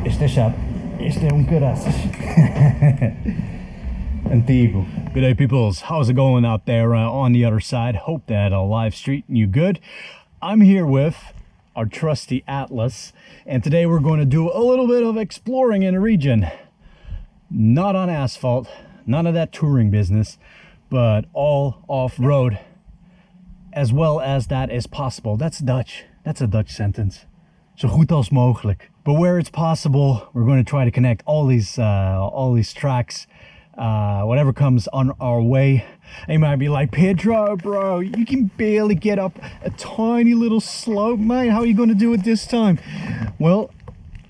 Este chato. Este un caraças. Antigo. Good day, peoples. How's it going out there on the other side? Hope that life's treating you good. I'm here with our trusty Atlas, and today we're going to do a little bit of exploring in a region. Not on asphalt, none of that touring business, but all off-road, as well as that is possible. That's Dutch. That's a Dutch sentence. Zo goed als mogelijk. But where it's possible, we're going to try to connect all these tracks, whatever comes on our way. And you might be like, Pedro, bro, you can barely get up a tiny little slope, mate. How are you going to do it this time? Well,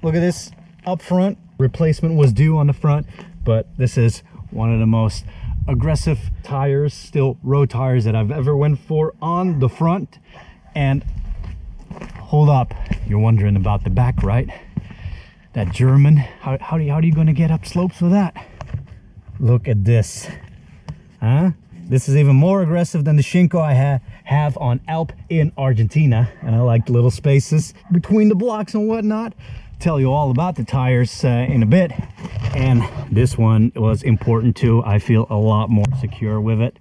look at this up front. Replacement was due on the front, but this is one of the most aggressive tires, still road tires, that I've ever went for on the front. And hold up, you're wondering about the back, right? That German, how are you going to get up slopes with that? Look at this, huh? This is even more aggressive than the Shinko I have on Alp in Argentina, and I like the little spaces between the blocks and whatnot. Tell you all about the tires in a bit, and this one was important too. I feel a lot more secure with it.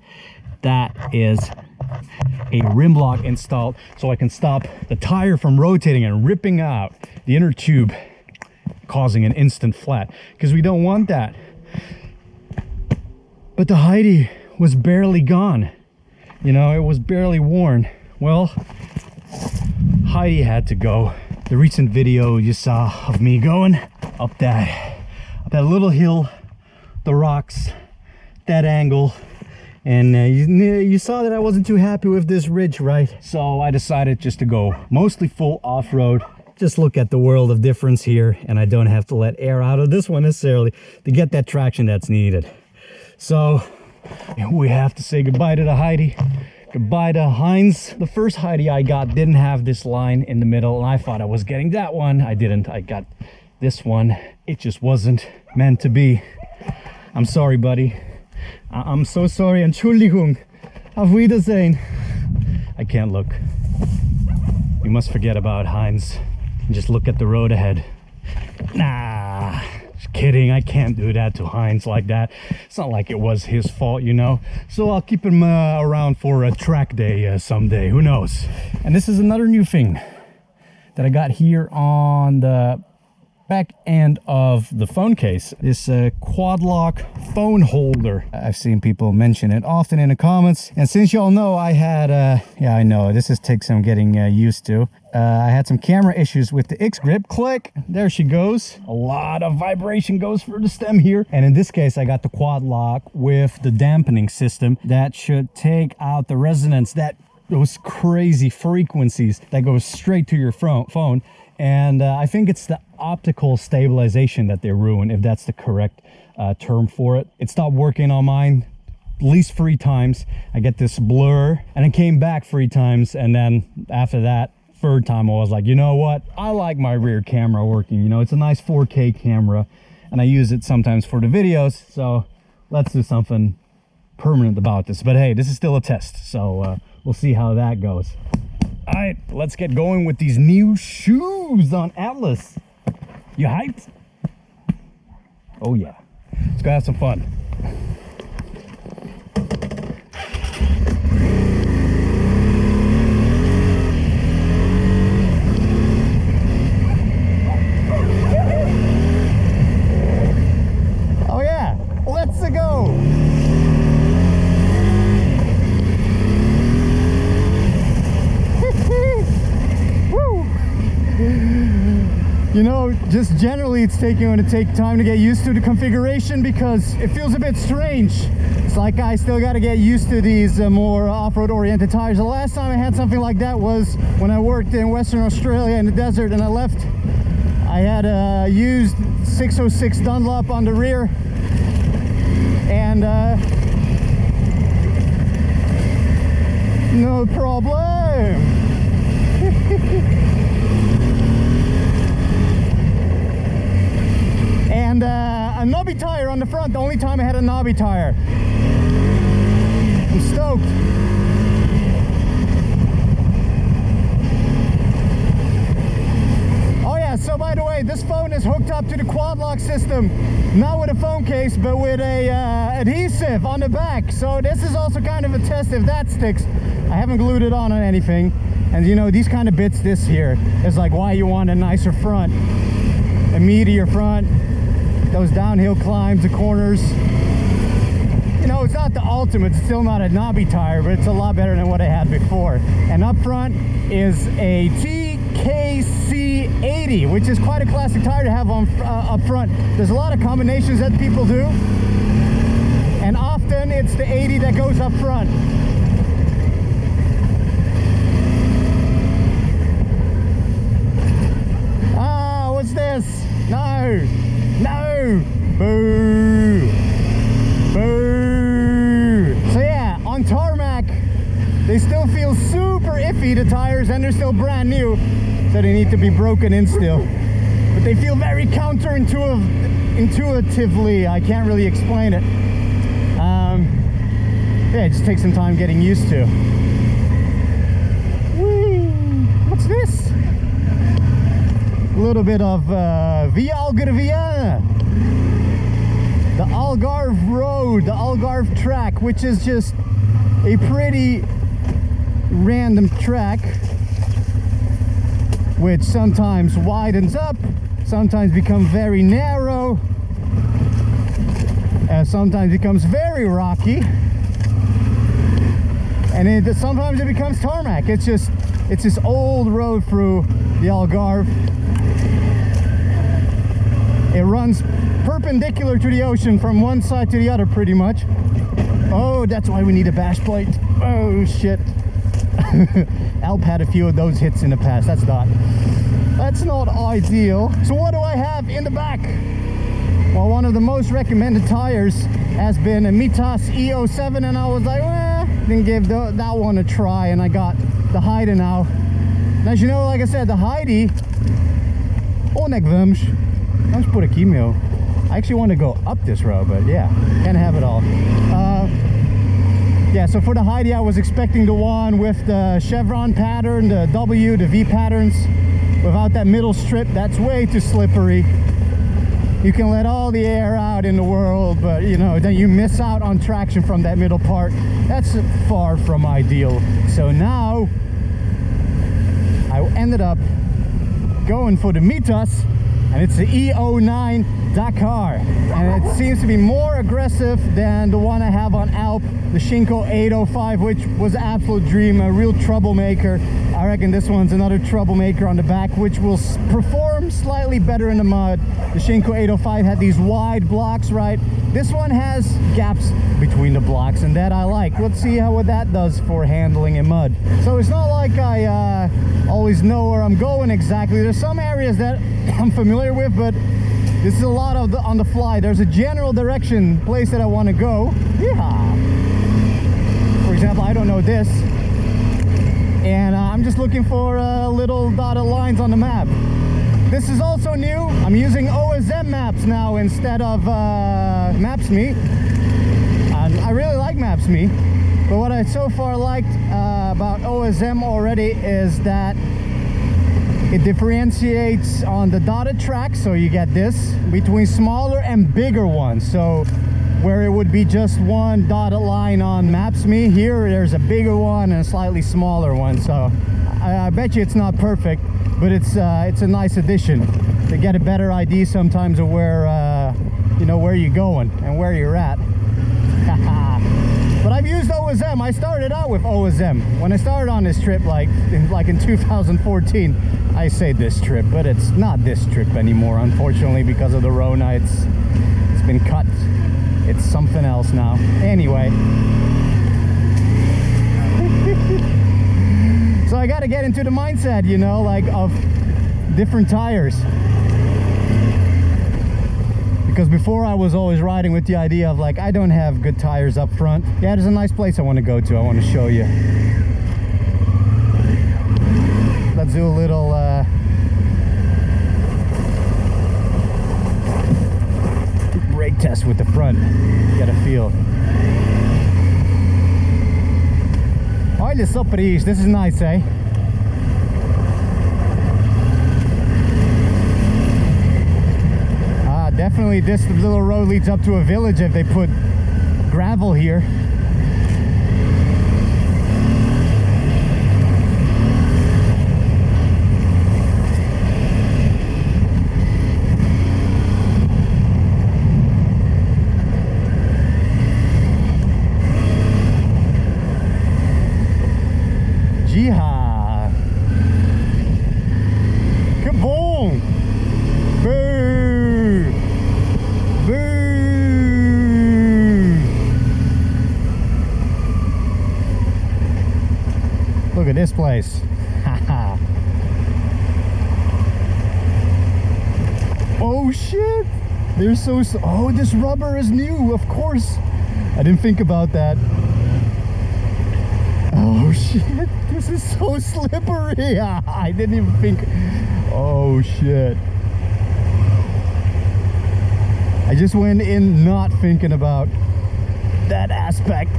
That is a rim block installed, so I can stop the tire from rotating and ripping out the inner tube, causing an instant flat, because we don't want that. But the Heidi was barely gone, you know, it was barely worn. Well, Heidi had to go. The recent video you saw of me going up that little hill, the rocks, that angle, and you saw that I wasn't too happy with this ridge, right? So I decided just to go mostly full off-road. Just look at the world of difference here, and I don't have to let air out of this one necessarily to get that traction that's needed. So we have to say goodbye to the Heidi. Goodbye to Heinz. The first Heidi I got didn't have this line in the middle, and I thought I was getting that one. I didn't. I got this one. It just wasn't meant to be. I'm sorry, buddy. I'm so sorry. Entschuldigung. Auf Wiedersehen. I can't look. You must forget about Heinz and just look at the road ahead. Nah. Kidding, I can't do that to Heinz like that. It's not like it was his fault, you know. So I'll keep him around for a track day someday, who knows. And this is another new thing that I got here on the back end of the phone case. This Quadlock phone holder. I've seen people mention it often in the comments, and since y'all know I had yeah, I know this takes some getting used to. I had some camera issues with the X grip. Click, there she goes. A lot of vibration goes for the stem here, and in this case I got the Quadlock with the dampening system that should take out the resonance, those crazy frequencies that go straight to your phone. And I think it's the optical stabilization that they ruin, if that's the correct term for it. It stopped working on mine at least 3 times. I get this blur, and it came back 3 times, and then after that, 3rd time I was like, you know what, I like my rear camera working. You know, it's a nice 4K camera, and I use it sometimes for the videos, so let's do something permanent about this. But hey, this is still a test, so we'll see how that goes. All right, let's get going with these new shoes on Atlas. You hyped? Oh yeah, let's go have some fun. Oh yeah, let's go. You know, just generally it's going to take time to get used to the configuration because it feels a bit strange. It's like I still got to get used to these more off-road oriented tires. The last time I had something like that was when I worked in Western Australia in the desert, and I left. I had a used 606 Dunlop on the rear, and no problem. And a knobby tire on the front, the only time I had a knobby tire. I'm stoked. Oh yeah, so by the way, this phone is hooked up to the Quadlock system, not with a phone case, but with a adhesive on the back. So this is also kind of a test if that sticks. I haven't glued it on anything. And you know, these kind of bits, this here is like why you want a nicer front, a meatier front, those downhill climbs, the corners. You know, it's not the ultimate, it's still not a knobby tire, but it's a lot better than what I had before. And up front is a TKC80, which is quite a classic tire to have on up front. There's a lot of combinations that people do, and often it's the 80 that goes up front. Ah, what's this? No, no, boo, boo. So yeah, on tarmac, they still feel super iffy, the tires, and they're still brand new, so they need to be broken in still. But they feel very intuitively. I can't really explain it. Yeah, it just takes some time getting used to. Whee! What's this? A little bit of Via Algarve. The Algarve Road, the Algarve track, which is just a pretty random track, which sometimes widens up, sometimes becomes very narrow, sometimes becomes very rocky, and sometimes it becomes tarmac. It's this old road through the Algarve. It runs perpendicular to the ocean from one side to the other pretty much. Oh, that's why we need a bash plate. Oh shit. Alp had a few of those hits in the past. That's not ideal. So what do I have in the back? Well, one of the most recommended tires has been a Mitas E07, and I was like, didn't give that one a try, and I got the Heidenau. And as you know, like I said, the Heidi, vamos por aqui, meu. I actually want to go up this road, but yeah, can't have it all. Yeah, so for the Heidi, I was expecting the one with the chevron pattern, the W, the V patterns, without that middle strip. That's way too slippery. You can let all the air out in the world, but you know, then you miss out on traction from that middle part. That's far from ideal. So now I ended up going for the Mitas, and it's the E09 Dakar, and it seems to be more aggressive than the one I have on Alp, the Shinko 805, which was an absolute dream, a real troublemaker. I reckon this one's another troublemaker on the back, which will perform slightly better in the mud. The Shinko 805 had these wide blocks, right? This one has gaps between the blocks, and that I like. Let's see what that does for handling in mud. So it's not like I always know where I'm going exactly. There's some areas that I'm familiar with, but this is a lot of on the fly. There's a general direction, place that I want to go. Yeah. For example, I don't know this, and I'm just looking for little dotted lines on the map. This is also new. I'm using OSM maps now instead of Maps.me. I really like Maps.me, but what I so far liked about OSM already is that it differentiates on the dotted track, so you get this between smaller and bigger ones. So where it would be just one dotted line on Maps.me, here there's a bigger one and a slightly smaller one. So I bet you it's not perfect, but it's a nice addition to get a better idea sometimes of where you know, where you're going and where you're at. But I've used OSM. I started out with OSM when I started on this trip, like in 2014. I say this trip, but it's not this trip anymore, unfortunately, because of the Rona. It's been cut. It's something else now. Anyway. So I got to get into the mindset, you know, like of different tires. Because before I was always riding with the idea of like, I don't have good tires up front. Yeah, there's a nice place I want to go to. I want to show you. Let's do a little brake test with the front. Get a feel. Olha só para isto. This is nice, eh? definitely this little road leads up to a village if they put gravel here. Jiha. Kaboom! Boo! Boo! Look at this place. Haha. Oh shit! They're so... Oh, this rubber is new, of course. I didn't think about that. Oh shit, this is so slippery. I didn't even think. Oh shit. I just went in not thinking about that aspect.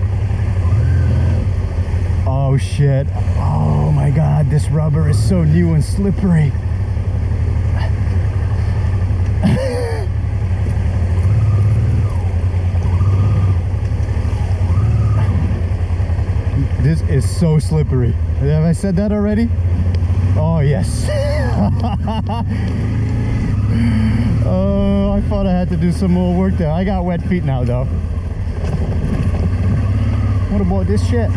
Oh shit. Oh my god, this rubber is so new and slippery. This is so slippery. Have I said that already? Oh yes. Oh, I thought I had to do some more work there. I got wet feet now though. What about this shit?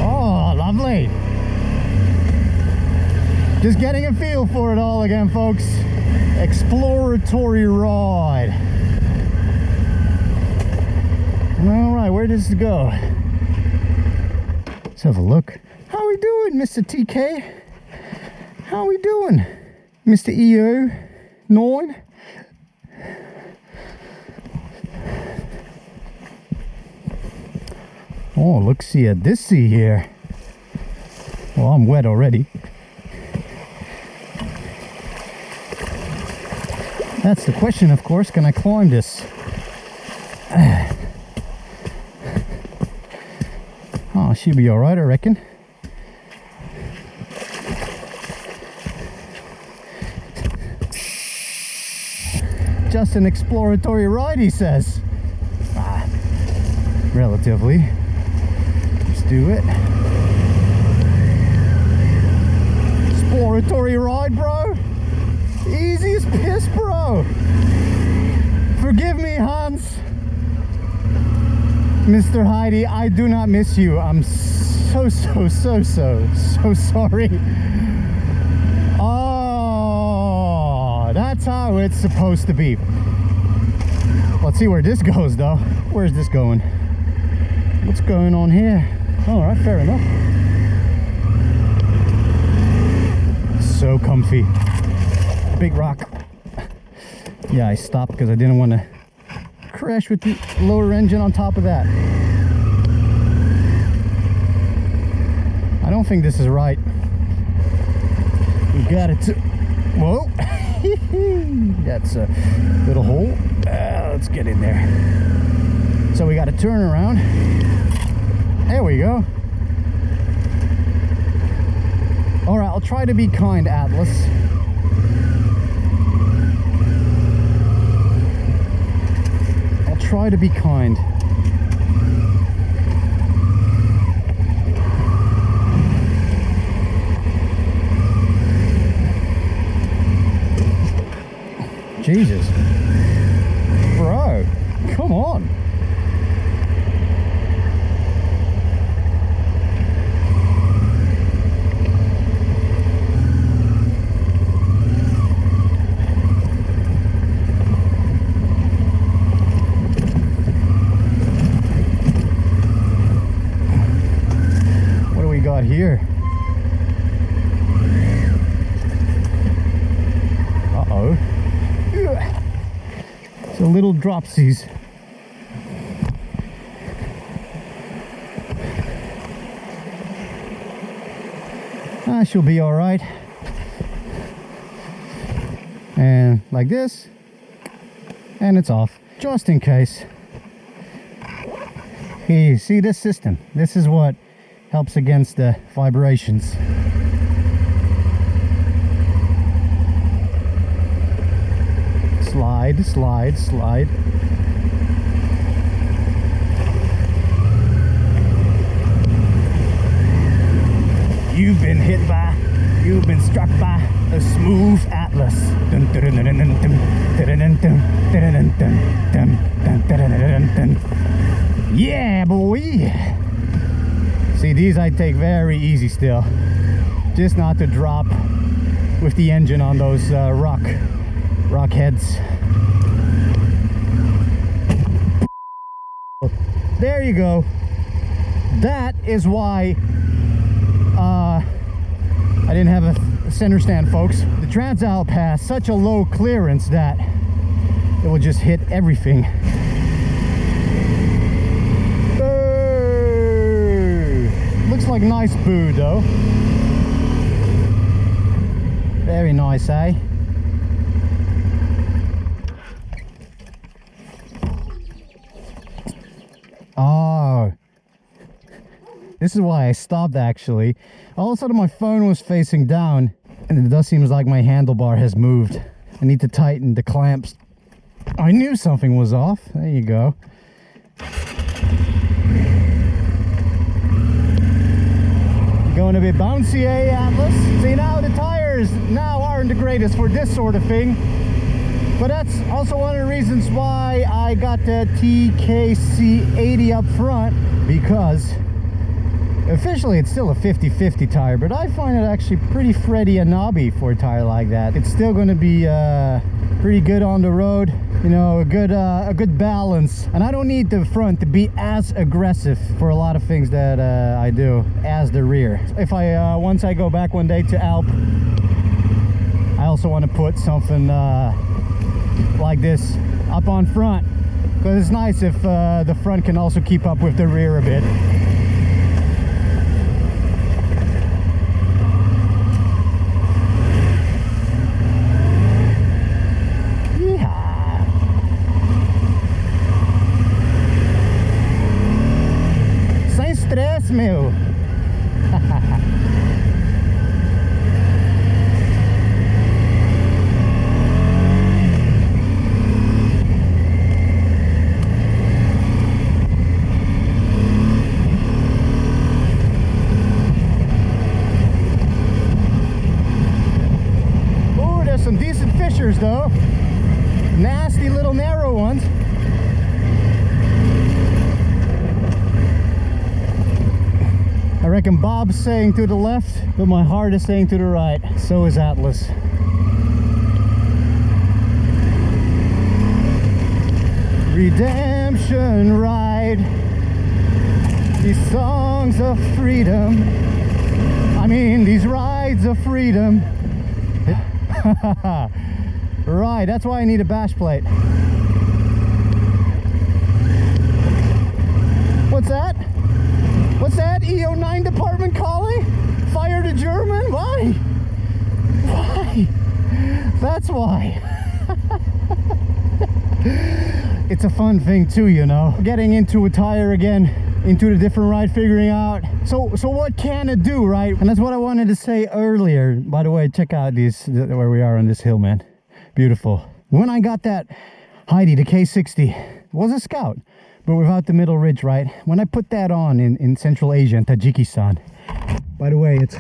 Oh, lovely. Just getting a feel for it all again, folks. Exploratory ride. All right, where does it go? Let's have a look. How we doing, Mr. TK? How we doing, Mr. EO9? Oh, look, see at this sea here. Well, I'm wet already. That's the question, of course. Can I climb this? Oh, she'll be alright, I reckon. Just an exploratory ride, he says. Relatively. Let's do it. Exploratory ride, bro. Easy as piss, bro. Forgive me, Hans. Mr. Heidi, I do not miss you. I'm so sorry. Oh, that's how it's supposed to be. Let's see where this goes, though. Where's this going? What's going on here? All right, fair enough. So comfy. Big rock. Yeah, I stopped because I didn't want to crash with the lower engine on top of that. I don't think this is right. We got it to... Whoa! That's a little hole. Let's get in there. So we got to turn around. There we go. All right, I'll try to be kind, Atlas. Try to be kind. Jesus. Bro, come on. Here. Uh-oh. It's a little dropsies. She'll be all right. And like this, and it's off, just in case. Hey, see this system? This is what helps against the vibrations. slide, slide, slide. You've been hit by, you've been struck by a smooth atlas. Yeah, boy. See, these I take very easy still. Just not to drop with the engine on those rock heads. There you go. That is why I didn't have a center stand, folks. The Transalp has such a low clearance that it will just hit everything. Looks like nice boo though. Very nice, eh? Oh, this is why I stopped actually. All of a sudden my phone was facing down and it does seem like my handlebar has moved. I need to tighten the clamps. I knew something was off. There you go. Going a bit bouncy, eh, Atlas? See, now the tires now aren't the greatest for this sort of thing. But that's also one of the reasons why I got the TKC80 up front, because officially it's still a 50-50 tire, but I find it actually pretty thready and knobby for a tire like that. It's still going to be pretty good on the road, you know, a good balance. And I don't need the front to be as aggressive for a lot of things that I do as the rear. If I once I go back one day to Alp, I also want to put something like this up on front, because it's nice if the front can also keep up with the rear a bit. Sem stress, meu. Some decent fissures though, nasty little narrow ones. I reckon Bob's saying to the left, but my heart is saying to the right. So is Atlas. Redemption ride, these songs of freedom, I mean these rides of freedom. Right, that's why I need a bash plate. What's that? What's that? E09 department calling? Fire the German? Why? Why? That's why. It's a fun thing too, you know. Getting into a tire again, into the different ride, figuring out so what can it do, right? And that's what I wanted to say earlier. By the way, check out these, where we are on this hill, man. Beautiful. When I got that Heidi, the K60, it was a Scout, but without the middle ridge, right? When I put that on in Central Asia and Tajikistan, by the way, it's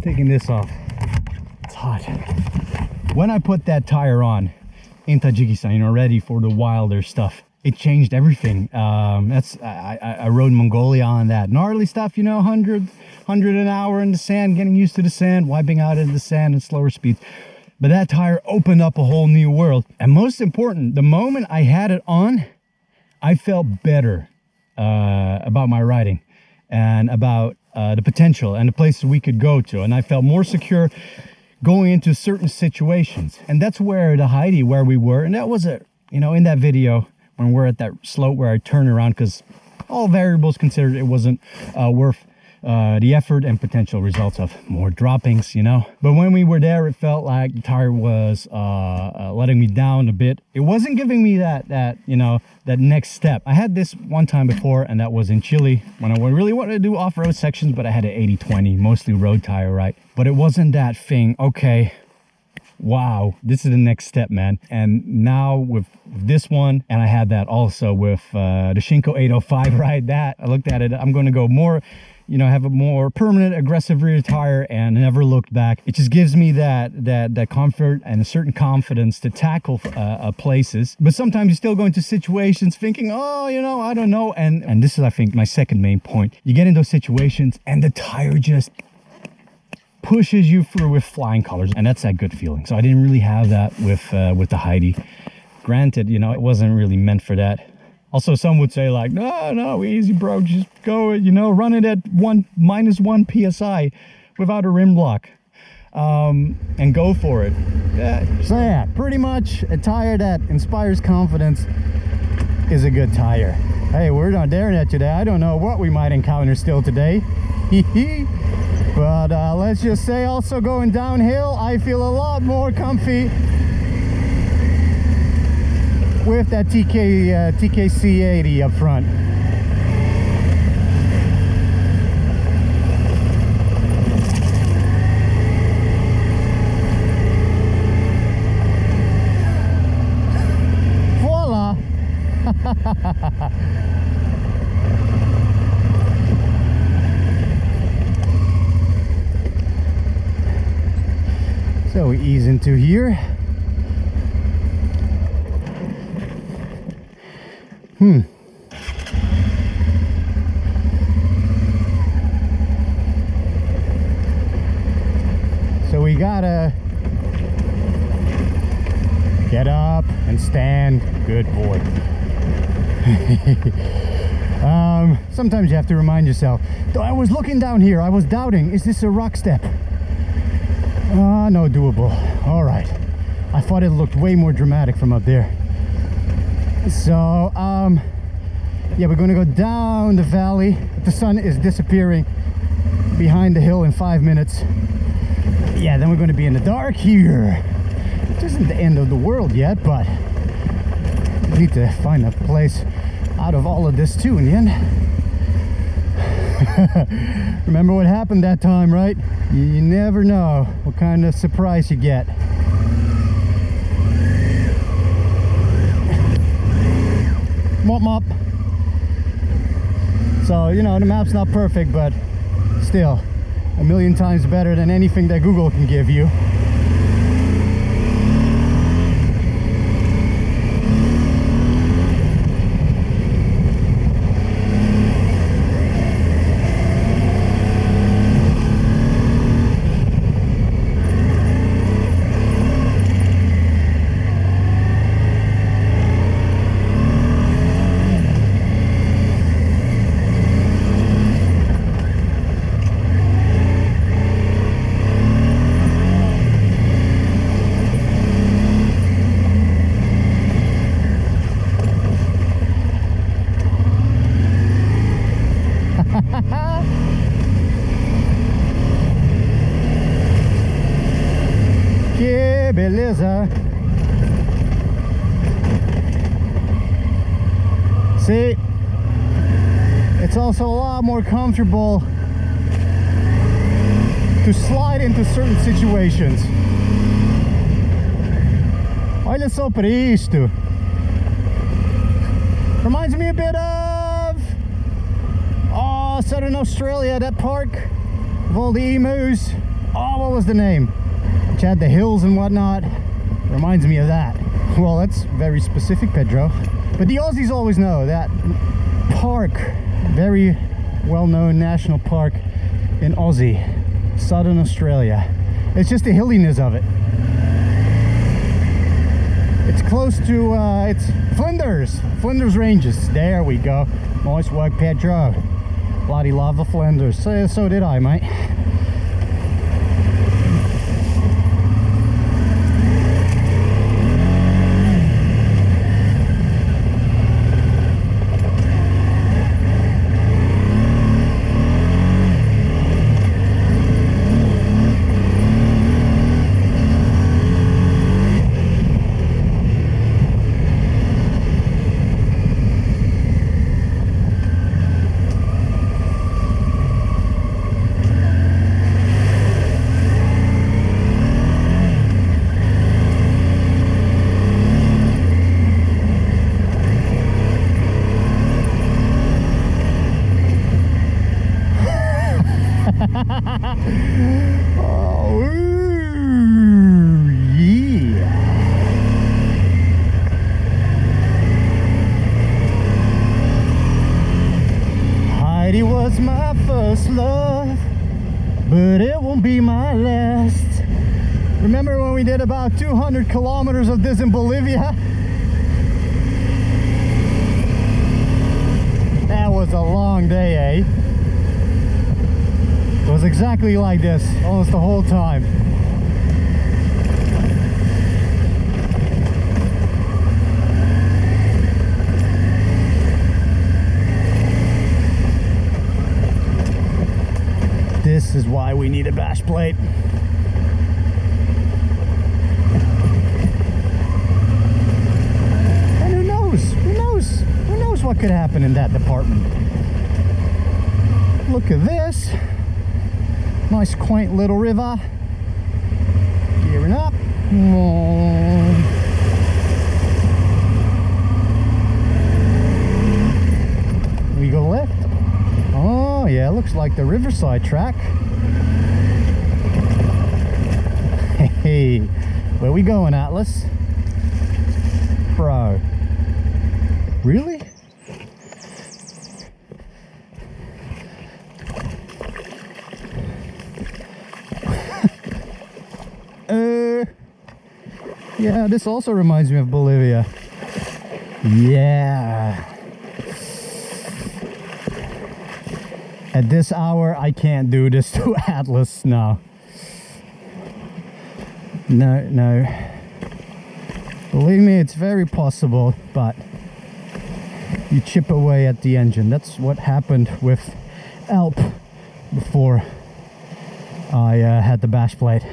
taking this off, it's hot. When I put that tire on in Tajikistan, you know, ready for the wilder stuff, it changed everything. I rode Mongolia on that gnarly stuff, you know, 100 an hour in the sand, getting used to the sand, wiping out in the sand at slower speeds. But that tire opened up a whole new world. And most important, the moment I had it on, I felt better about my riding and about the potential and the places we could go to. And I felt more secure going into certain situations. And that's where the Heidi, where we were, and that was you know, in that video, when we're at that slope where I turn around, because all variables considered, it wasn't worth the effort and potential results of more droppings, you know. But when we were there, it felt like the tire was letting me down a bit. It wasn't giving me that you know, that next step. I had this one time before, and that was in Chile when I really wanted to do off-road sections, but I had an 80-20, mostly road tire, right? But it wasn't that thing. Okay, wow, this is the next step, man. And now with this one, and I had that also with the Shinko 805 ride, that I looked at it, I'm going to go more, you know, have a more permanent aggressive rear tire and never looked back. It just gives me that comfort and a certain confidence to tackle places. But sometimes you still go into situations thinking, oh, you know, I don't know. And this is, I think, my second main point. You get in those situations and the tire just pushes you through with flying colors, and that's that good feeling. So I didn't really have that with the Heidi. Granted, you know, it wasn't really meant for that. Also, some would say like, no, easy bro, just go, you know, run it at -1 psi without a rim block, and go for it. So yeah, pretty much a tire that inspires confidence is a good tire. Hey, we're not there yet today. I don't know what we might encounter still today. But let's just say also going downhill, I feel a lot more comfy with that TKC80 up front. Voila! So we ease into here. So we gotta get up and stand. Good boy. Sometimes you have to remind yourself. Though I was looking down here, I was doubting, is this a rock step? No, doable. All right. I thought it looked way more dramatic from up there. So, yeah, we're gonna go down the valley. The sun is disappearing behind the hill in 5 minutes. Yeah, then we're gonna be in the dark here. It isn't the end of the world yet, but we need to find a place out of all of this too in the end. Remember what happened that time, right? You never know what kind of surprise you get. Mop. So, you know, the map's not perfect, but still a million times better than anything that Google can give you. Que beleza! See, it's also a lot more comfortable to slide into certain situations. Olha só para isto. Reminds me a bit of Southern Australia, that park of all the emus. Oh, what was the name? Which had the hills and whatnot. Reminds me of that. Well, that's very specific, Pedro. But the Aussies always know that park, very well-known national park in Aussie, Southern Australia. It's just the hilliness of it. It's close to, it's Flinders Ranges. There we go. Nice work, Pedro. Bloody love the Flinders. So did I, mate. but it won't be my last. Remember when we did about 200 kilometers of this in Bolivia? That was a long day, eh? It was exactly like this almost the whole time. This is why we need a bash plate. And who knows what could happen in that department. Look at this. Nice quaint little river. Gearing up. We go left. Oh yeah, looks like the riverside track. Hey, where we going, Atlas? Bro. Really? Yeah, this also reminds me of Bolivia. Yeah. At this hour, I can't do this to Atlas now. No. Believe me, it's very possible, but you chip away at the engine. That's what happened with Alp before I had the bash plate.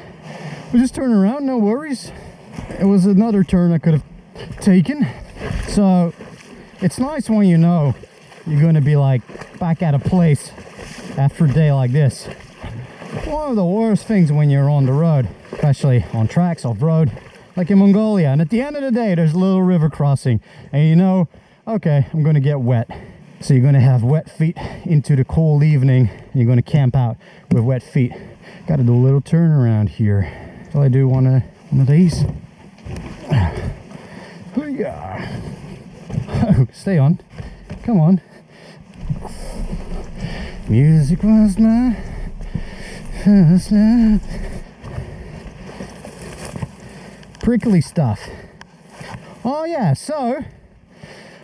We just turn around, no worries. It was another turn I could have taken. So it's nice when you know you're going to be like back at a place after a day like this. One of the worst things when you're on the road, especially on tracks, off-road, like in Mongolia, and at the end of the day there's a little river crossing and you know, okay, I'm gonna get wet. So you're gonna have wet feet into the cold evening and you're gonna camp out with wet feet. Gotta do a little turnaround here. Shall I do one of these? Oh, stay on, come on. Music was my first love. Prickly stuff. Oh yeah, so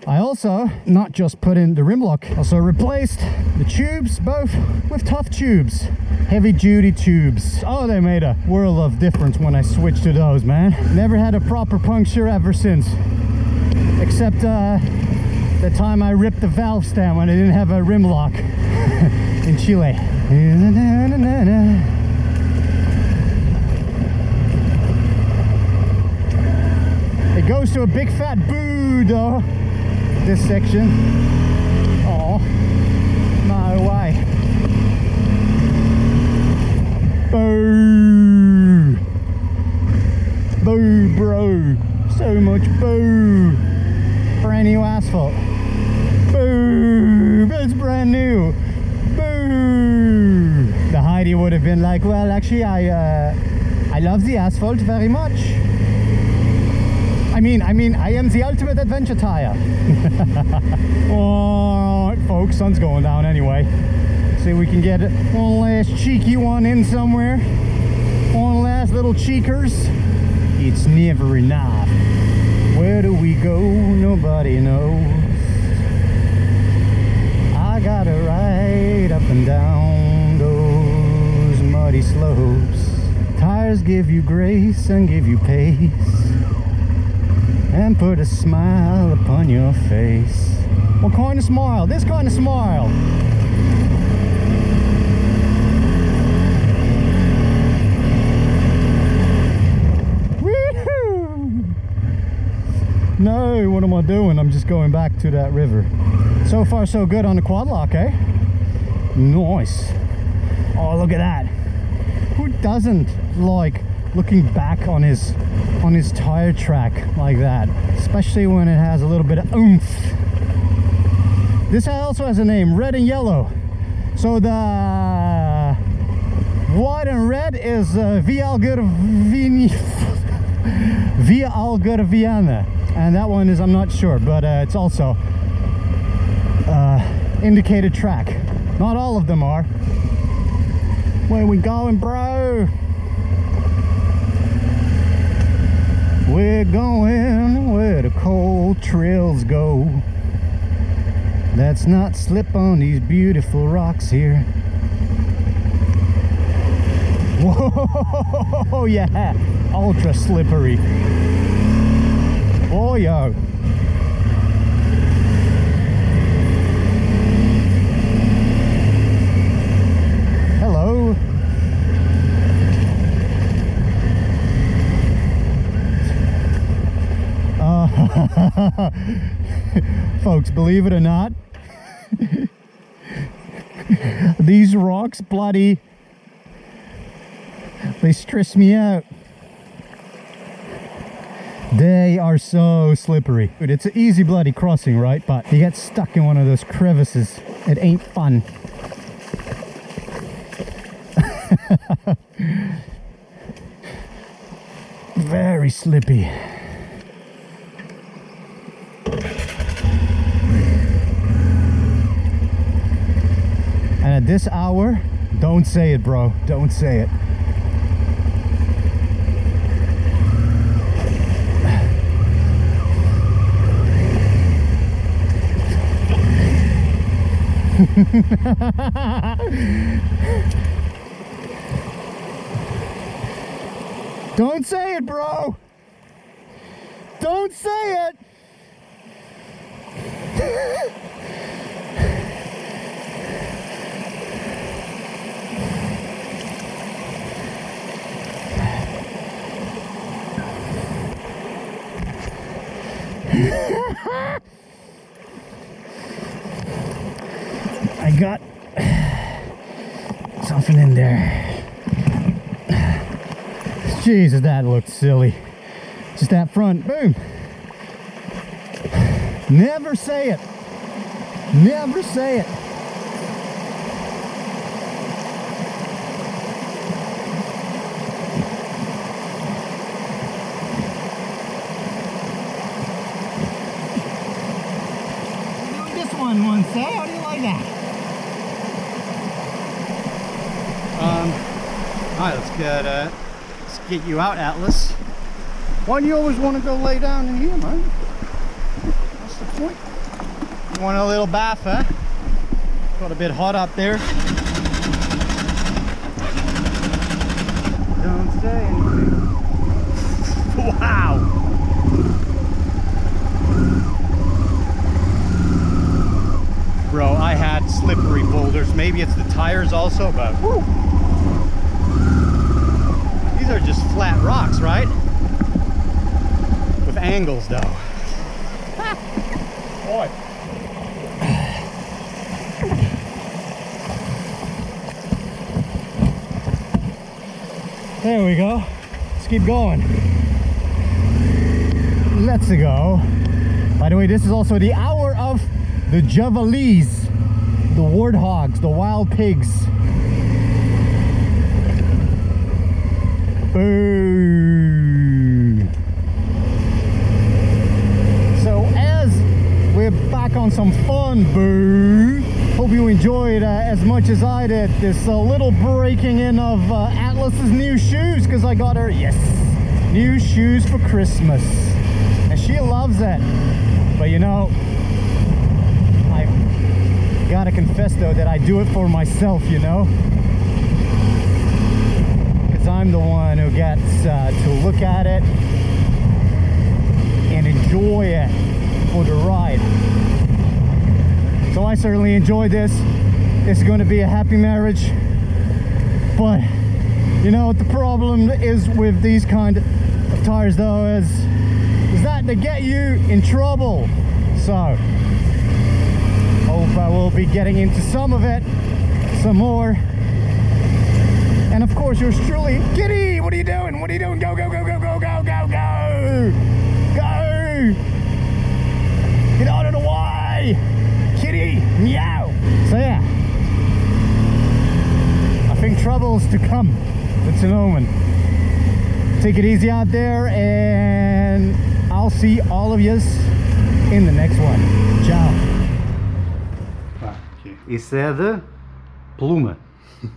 I also not just put in the rim lock, also replaced the tubes both with tough tubes, heavy duty tubes. Oh, they made a world of difference when I switched to those, man. Never had a proper puncture ever since, except the time I ripped the valve stem when I didn't have a rim lock in Chile. It goes to a big fat boo though, this section. Oh, no way. Boo! Boo, bro. So much boo. Brand new asphalt. Boo! It's brand new. Boo! The Heidi would have been like, well, actually, I love the asphalt very much. I mean, I am the ultimate adventure tire. Alright, folks, sun's going down anyway. See if we can get one last cheeky one in somewhere. One last little cheekers. It's never enough. Where do we go? Nobody knows. I gotta ride up and down those muddy slopes. Tires give you grace and give you pace, and put a smile upon your face. What kind of smile? This kind of smile. Woohoo! No, what am I doing? I'm just going back to that river. So far so good on the Quadlock, eh? Nice. Oh, look at that. Who doesn't like looking back on his tire track like that, especially when it has a little bit of oomph. This also has a name, red and yellow. So the white and red is Via Algarviana, and that one is, I'm not sure, but it's also indicated track. Not all of them are. Where we going, bro? We're going where the cold trails go. Let's not slip on these beautiful rocks here. Whoa, yeah, ultra slippery. Oh, yo. Hello. Folks, believe it or not, these rocks, bloody, they stress me out. They are so slippery. Dude, it's an easy bloody crossing, right? But you get stuck in one of those crevices. It ain't fun. Very slippy. And at this hour, don't say it, bro. Don't say it. Don't say it, bro. Don't say it. I got something in there. Jesus, that looked silly. Just that front, boom. Never say it. Never say it. Doing this one once, eh? How do you like that? Alright, let's get you out, Atlas. Why do you always want to go lay down in here, man? What's the point? You want a little bath, huh? Got a bit hot up there. Don't say anything. Wow! Bro, I had slippery boulders. Maybe it's the tires also, but woo! These are just flat rocks, right? With angles, though. Boy. There we go. Let's keep going. Let's go. By the way, this is also the hour of the javalis, the warthogs, the wild pigs. Boo! So as we're back on some fun, boo, hope you enjoyed as much as I did this little breaking in of Atlas's new shoes, because I got her, yes, new shoes for Christmas, and she loves it. But you know, I gotta confess though that I do it for myself, you know, because I'm the one who gets to look at it and enjoy it for the ride. So I certainly enjoyed this. It's going to be a happy marriage, but you know what the problem is with these kind of tires though is that they get you in trouble. So hope I will be getting into some of it, some more. And of course yours truly, Kitty, what are you doing? What are you doing? Go, go, go, go, go, go, go, go! Go! Get out of the way! Kitty, meow! So yeah, I think trouble's to come. It's an omen. Take it easy out there, and I'll see all of yous in the next one. Ciao! Isso é de pluma,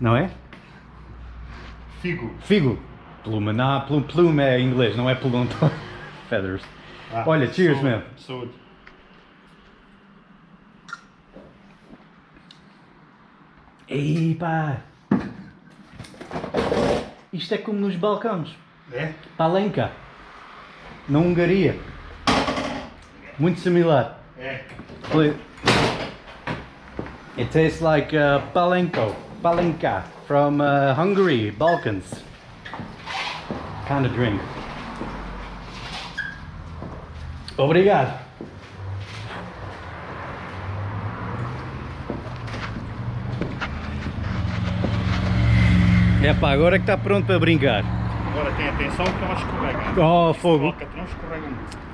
não é? Figo. Figo. Plume, não, plume é em inglês, não é plume. Feathers. Olha, cheers, saúde, man. Saúde. Ei, pá. Isto é como nos Balcãs. É? Palenka. Na Hungaria. Muito similar. É. It tastes like palenka from Hungary, Balkans. Kind of drink. Obrigado. Epá, agora é que está pronto para brincar. Agora tem atenção que ela escorrega. Oh, fogo. Coloca, não escorrega muito.